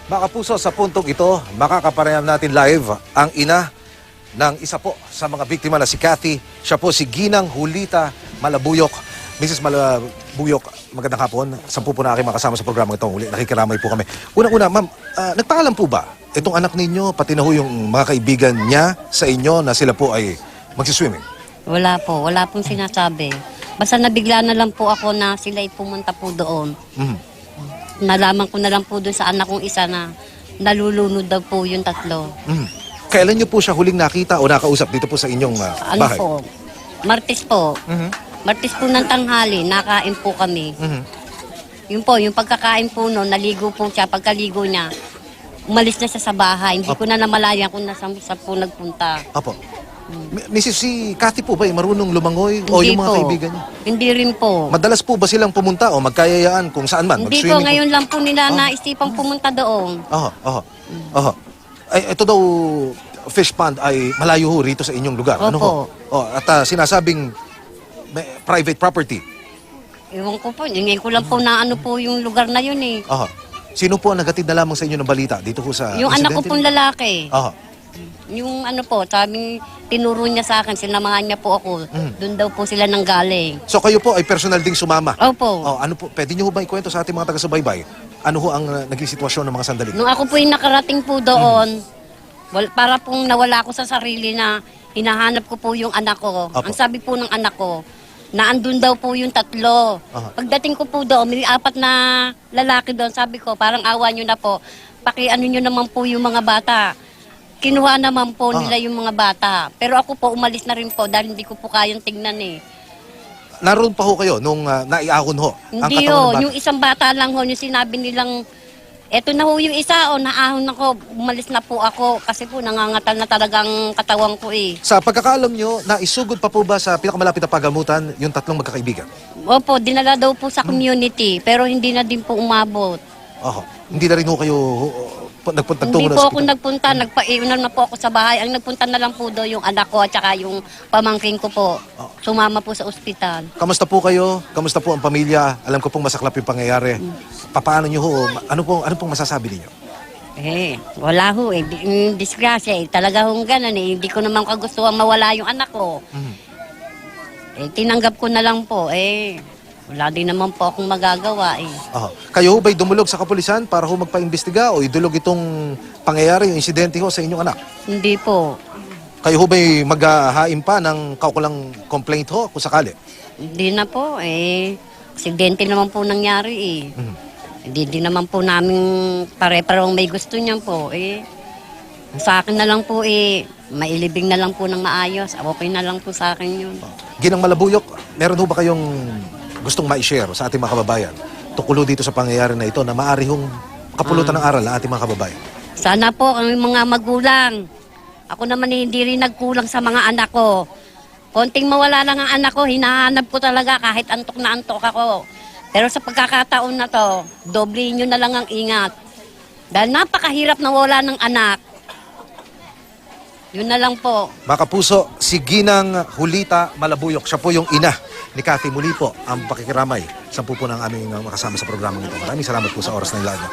Mga kapuso, sa puntong ito, makakapanayam natin live ang ina ng isa po sa mga biktima na si Cathy. Siya po si Ginang Julita Malabuyok. Mrs. Malabuyok, magandang hapon. 10 po na aking makasama sa programa itong uli. Nakikiramay po kami. Una-una, ma'am, nagpaalam po ba itong anak ninyo, pati na ho yung mga kaibigan niya sa inyo na sila po ay magsiswimming? Wala po, wala pong sinasabi. Basta nabigla na lang po ako na sila ay pumunta po doon. Nalaman ko na lang po doon sa anak kong isa na nalulunod daw po yung tatlo. Kailan niyo po siya huling nakita o nakausap dito po sa inyong Ano bahay? po, Martes po. Martes po ng tanghali, nakain po kami. Yun po, yung pagkakain po noon, naligo po siya. Pagkaligo niya, umalis na siya sa bahay. Hindi ko na namalayan kung nasa po nagpunta. Apo. Mrs. Si Cathy po ba ay marunong lumangoy o Hindi yung mga po. kaibigan niya? Hindi rin po. Madalas po ba silang pumunta o magkayayaan kung saan man? Hindi po, ngayon lang po nila naisipang pumunta doon. Aha. Ay, ito daw, fish pond ay malayo ho rito sa inyong lugar. Ano ho? Opo. At sinasabing private property. Ewan ko po, ngayon ko lang po na ano po yung lugar na yun eh. Aha. Sino po ang nagatid na lamang sa inyo ng balita dito ho sa Yung anak ko insidente pong ninyo? lalaki. Aha. Yung ano po, sabing tinuro niya sa akin, sinamahan niya po ako. Doon daw po sila nang galing. So kayo po ay personal ding sumama? Opo. Ano po, pwede niyo ho ba ikwento sa ating mga taga-subaybay? Ano ho ang naging sitwasyon ng mga sandali? Nung ako po yung nakarating po doon, para pong nawala ko sa sarili na hinahanap ko po yung anak ko. Opo. Ang sabi po ng anak ko, na andun daw po yung tatlo. Aha. Pagdating ko po doon, may 4 na lalaki doon. Sabi ko, parang awa nyo na po. Pakiano nyo naman po yung mga bata. Kinuha naman po nila yung mga bata. Pero ako po, umalis na rin po dahil hindi ko po kayang tignan eh. Naroon pa ho kayo nung naiahon ho? ang Hindi katawan ng ho, bata? yung isang bata lang ho, yung sinabi nilang, eto na ho yung isa, naahon ako, umalis na po ako kasi po nangangatal na talagang katawan ko eh. Sa pagkakaalam nyo, naisugod pa po ba sa pinakamalapit na pagamutan yung tatlong magkakaibigan? Opo, dinala daw po sa community, pero hindi na din po umabot. Hindi na rin ho kayo nagpunta Hindi tungo po na ako nagpunta, nagpaiunan na po ako sa bahay. Ang nagpunta na lang po doon yung anak ko at saka yung pamangking ko po. Sumama po sa ospital. Kamusta po kayo? Kamusta po ang pamilya? Alam ko pong masaklap yung pangyayari. Paano nyo ho? Ano pong masasabi ninyo? Wala ho eh. Yung disgrasya eh. Talaga hong ganun eh. Hindi ko naman kagustuhan mawala yung anak ko. Tinanggap ko na lang po wala din naman po akong magagawa eh. Kayo ho ba'y dumulog sa kapulisan para ho magpa-imbestiga o idulog itong pangyayari, yung insidente ho sa inyong anak? Hindi po. Kayo ho ba'y maghahain pa ng kaukulang complaint ho kung sakali? Hindi na po aksidente naman po nangyari eh. Hindi din naman po namin pare-parang may gusto niyan po sa akin na lang po mailibing na lang po ng maayos. Okay na lang po sa akin yun. Ginang Malabuyok, meron ho ba kayong gustong ma-share sa ating mga kababayan tungkol dito sa pangyayari na ito na maaari hong kapulutan ng aral ang ating mga kababayan? Sana po ang mga magulang. Ako naman hindi rin nagkulang sa mga anak ko. Konting mawala lang ang anak ko, hinahanap ko talaga kahit antok na antok ako. Pero sa pagkakataon na to, doble nyo na lang ang ingat. Dahil napakahirap na wala ng anak. Yun na lang po. Mga kapuso, si Ginang Julita Malabuyok, siya po yung ina ni Cathy. Muli po ang pakikiramay. 10 po ng aming makasama sa programang ito. Maraming salamat po sa oras na ilaan niyo.